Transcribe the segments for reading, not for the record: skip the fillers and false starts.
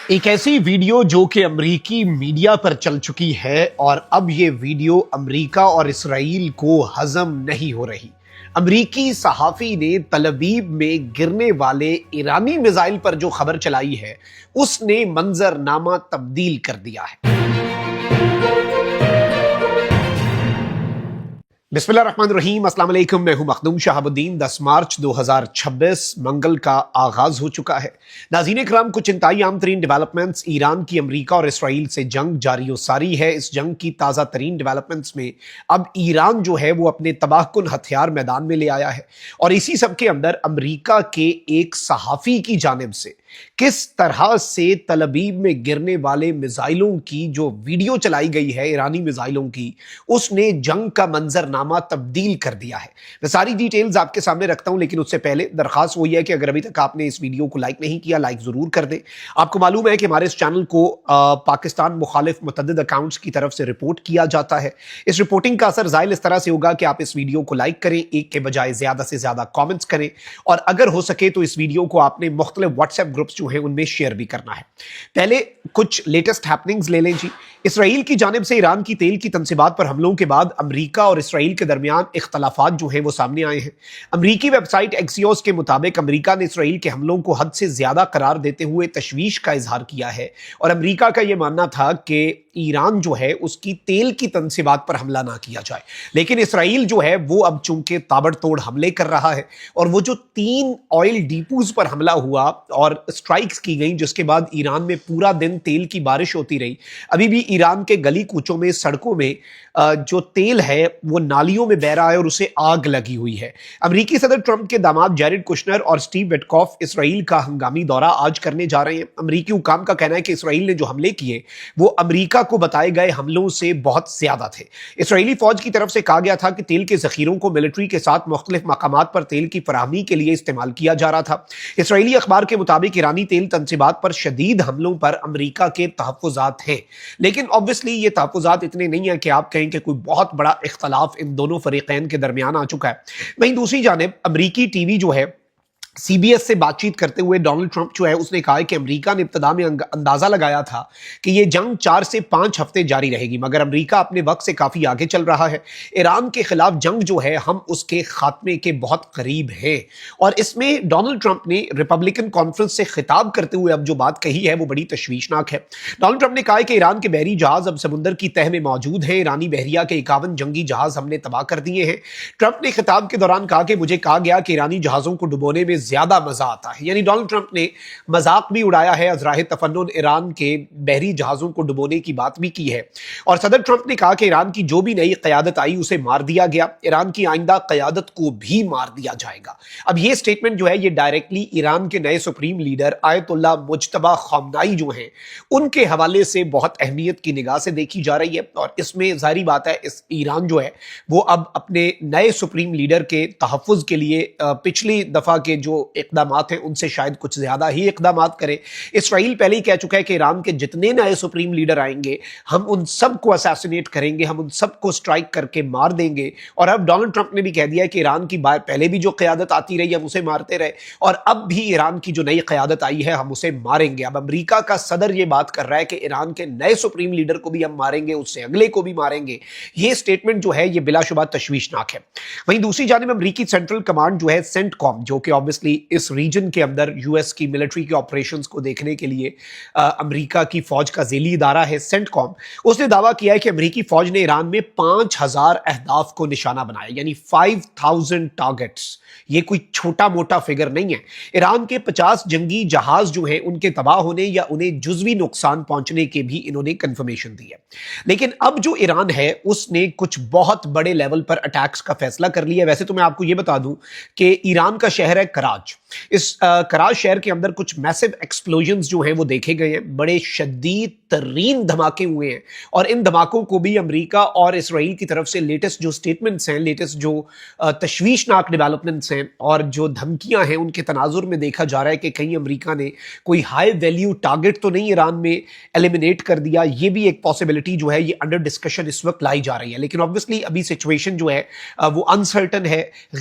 ایک ایسی ویڈیو جو کہ امریکی میڈیا پر چل چکی ہے اور اب یہ ویڈیو امریکہ اور اسرائیل کو ہضم نہیں ہو رہی۔ امریکی صحافی نے تل ابیب میں گرنے والے ایرانی میزائل پر جو خبر چلائی ہے اس نے منظرنامہ تبدیل کر دیا ہے۔ بسم اللہ الرحمن الرحیم، السلام علیکم، میں ہوں مخدوم شہاب الدین۔ 10 مارچ 2026 منگل کا آغاز ہو چکا ہے۔ ناظرین کرام، کچھ انتہائی عام ترین ڈیولپمنٹس ایران کی امریکہ اور اسرائیل سے جنگ جاری و ساری ہے۔ اس جنگ کی تازہ ترین ڈیولپمنٹس میں اب ایران جو ہے وہ اپنے تباہ کن ہتھیار میدان میں لے آیا ہے، اور اسی سب کے اندر امریکہ کے ایک صحافی کی جانب سے کس طرح سے تل ابیب میں گرنے والے میزائلوں کی جو ویڈیو چلائی گئی ہے، ایرانی میزائلوں کی، اس نے جنگ کا منظرنامہ تبدیل کر دیا ہے۔ میں ساری ڈیٹیلز آپ کے سامنے رکھتا ہوں، لیکن اس سے پہلے درخواست وہی ہے کہ اگر ابھی تک آپ نے اس ویڈیو کو لائک نہیں کیا، لائک ضرور کر دیں۔ آپ کو معلوم ہے کہ ہمارے اس چینل کو پاکستان مخالف متعدد اکاؤنٹس کی طرف سے رپورٹ کیا جاتا ہے۔ اس رپورٹنگ کا اثر زائل اس طرح سے ہوگا کہ آپ اس ویڈیو کو لائک کریں، ایک کے بجائے زیادہ سے زیادہ کامنٹس کریں، اور اگر ہو سکے تو اس ویڈیو کو آپ نے مختلف واٹس ایپ گروپس جو ہیں ان میں شیئر بھی کرنا ہے۔ پہلے کچھ لیٹسٹ ہیپننگز لے لیں جی۔ اسرائیل کی جانب سے ایران کی تیل کی تنصیبات پر حملوں کے بعد امریکہ اور اسرائیل کے درمیان اختلافات جو ہیں وہ سامنے آئے ہیں۔ امریکی ویب سائٹ ایکسیوس کے مطابق امریکہ نے اسرائیل کے حملوں کو حد سے زیادہ قرار دیتے ہوئے تشویش کا اظہار کیا ہے، اور امریکہ کا یہ ماننا تھا کہ ایران جو ہے اس کی تیل کی تنصیبات پر حملہ نہ کیا جائے، لیکن اسرائیل جو ہے وہ اب چونکہ تابڑ توڑ حملے کر رہا ہے، اور وہ جو 3 آئل ڈیپوز پر حملہ ہوا اور اسٹرائکس کی گئیں، جس کے بعد ایران میں پورا دن تیل کی بارش ہوتی رہی، ابھی بھی ایران کے گلی کوچوں میں، سڑکوں میں جو تیل ہے وہ نالیوں میں بہہ رہا ہے اور اسے آگ لگی ہوئی ہے۔ امریکی صدر ٹرمپ کے داماد جیرڈ کشنر اور سٹیو وٹکوف اسرائیل کا ہنگامی دورہ آج کرنے جا رہے ہیں۔ امریکی حکام کا کہنا ہے کہ اسرائیل نے جو حملے کیے وہ امریکہ کو بتائے گئے حملوں سے بہت زیادہ تھے۔ اسرائیلی فوج کی طرف سے کہا گیا تھا کہ تیل کے ذخیروں کو ملٹری کے ساتھ مختلف مقامات پر تیل کی فراہمی کے لیے استعمال کیا جا رہا تھا۔ اسرائیلی اخبار کے مطابق ایرانی تیل تنصیبات پر شدید حملوں پر امریکہ کے تحفظات ہیں، لیکن obviously یہ تحفظات اتنے نہیں ہیں کہ آپ کہیں کہ کوئی بہت بڑا اختلاف ان دونوں فریقین کے درمیان آ چکا ہے۔ وہیں دوسری جانب امریکی ٹی وی جو ہے سی بی ایس سے بات چیت کرتے ہوئے ڈونلڈ ٹرمپ جو ہے اس نے کہا کہ امریکہ نے ابتدا میں اندازہ لگایا تھا کہ یہ جنگ 4 سے 5 ہفتے جاری رہے گی، مگر امریکہ اپنے وقت سے کافی آگے چل رہا ہے۔ ایران کے خلاف جنگ جو ہے ہم اس کے خاتمے کے بہت قریب ہیں، اور اس میں ڈونلڈ ٹرمپ نے ریپبلکن کانفرنس سے خطاب کرتے ہوئے اب جو بات کہی ہے وہ بڑی تشویشناک ہے۔ ڈونلڈ ٹرمپ نے کہا کہ ایران کے بحری جہاز اب سمندر کی تہہ میں موجود ہیں، ایرانی بحریہ کے 51 جنگی جہاز ہم نے تباہ کر دیے ہیں۔ ٹرمپ نے خطاب کے دوران کہا کہ مجھے کہا گیا کہ ایرانی جہازوں کو ڈبونے میں زیادہ مزہ آتا ہے، یعنی ڈونلڈ ٹرمپ نے مذاق بھی اڑایا ہے، ازراہ تفنن ایران کے بحری جہازوں کو ڈبونے کی بات بھی کی ہے، اور صدر ٹرمپ نے کہا کہ ایران کی جو بھی نئی قیادت آئی اسے مار دیا گیا، ایران کی آئندہ قیادت کو بھی مار دیا جائے گا۔ اب یہ سٹیٹمنٹ جو ہے یہ ڈائریکٹلی ایران کے نئے سپریم لیڈر آیت اللہ مجتبی خامنائی جو ہیں ان کے حوالے سے بہت اہمیت کی نگاہ سے دیکھی جا رہی ہے، اور اس میں ظاہری بات ہے اس ایران جو ہے وہ اب اپنے نئے سپریم لیڈر کے تحفظ کے لیے پچھلی دفعہ کے جو اقدامات ہیں ان سے شاید کچھ زیادہ ہی اقدامات کرے۔ اسرائیل پہلے ہی کہہ چکا ہے کہ ایران کے جتنے نئے سپریم لیڈر آئیں گے ہم ان سب کو اسیسینیٹ کریں گے، ہم ان سب کو سٹرائک کر کے مار دیں گے، اور اب ڈونلڈ ٹرمپ نے بھی کہہ دیا ہے کہ ایران کی پہلے بھی جو قیادت آتی رہی ہم اسے مارتے رہے، اور اب بھی ایران کی جو نئی قیادت آئی ہے ہم اسے ماریں گے۔ اب امریکہ کا صدر یہ بات کر رہا ہے کہ ایران کے نئے سپریم لیڈر کو بھی ہم ماریں گے، اس سے اگلے کو بھی ماریں گے۔ یہ سٹیٹمنٹ جو ہے یہ بلا شبہ تشویشناک ہے۔ وہیں دوسری جانب امریکی سینٹرل کمانڈ جو ہے سینٹ کام، جو کہ obviously اس ریجن کے اندر یو ایس کی ملٹری کے آپریشنز کو دیکھنے کے لیے امریکہ کی فوج کا ذیلی ادارہ ہے سینٹ کام، اس نے دعویٰ کیا ہے کہ امریکی فوج نے ایران میں 5000 اہداف کو نشانہ بنایا، یعنی 5000 ٹارگٹس۔ یہ کوئی چھوٹا موٹا فگر نہیں ہے۔ ایران کے 50 جنگی جہاز جو ہیں ان کے تباہ ہونے یا انہیں جزوی نقصان پہنچنے کے بھی انہوں نے کنفرمیشن دی ہے۔ لیکن اب جو ایران ہے اس نے کچھ بہت بڑے لیول پر اٹیکس کا فیصلہ کر لیا ہے۔ ویسے تو میں آپ کو یہ بتا دوں کہ ایران کا شہر ہے کراچ، اس کراچ شہر کے اندر کچھ میسو ایکسپلوژنز جو ہیں وہ دیکھے گئے ہیں، بڑے شدید ترین دھماکے ہوئے ہیں، اور ان دھماکوں کو بھی امریکہ اور اسرائیل کی طرف سے لیٹسٹ جو سٹیٹمنٹس ہیں، لیٹسٹ جو تشویشناک ڈیولپمنٹس ہیں اور جو دھمکیاں ہیں ان کے تناظر میں دیکھا جا رہا ہے کہ کہیں امریکہ نے کوئی ہائی ویلیو ٹارگٹ تو نہیں ایران میں ایلیمینیٹ کر دیا۔ یہ بھی ایک پاسبلٹی جو ہے یہ انڈر ڈسکشن اس وقت لائی جا رہی ہے، لیکن obviously ابھی سچویشن جو ہے وہ انسرٹن ہے،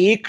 1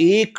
1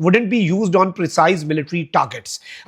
wouldn't be used on precise military targets।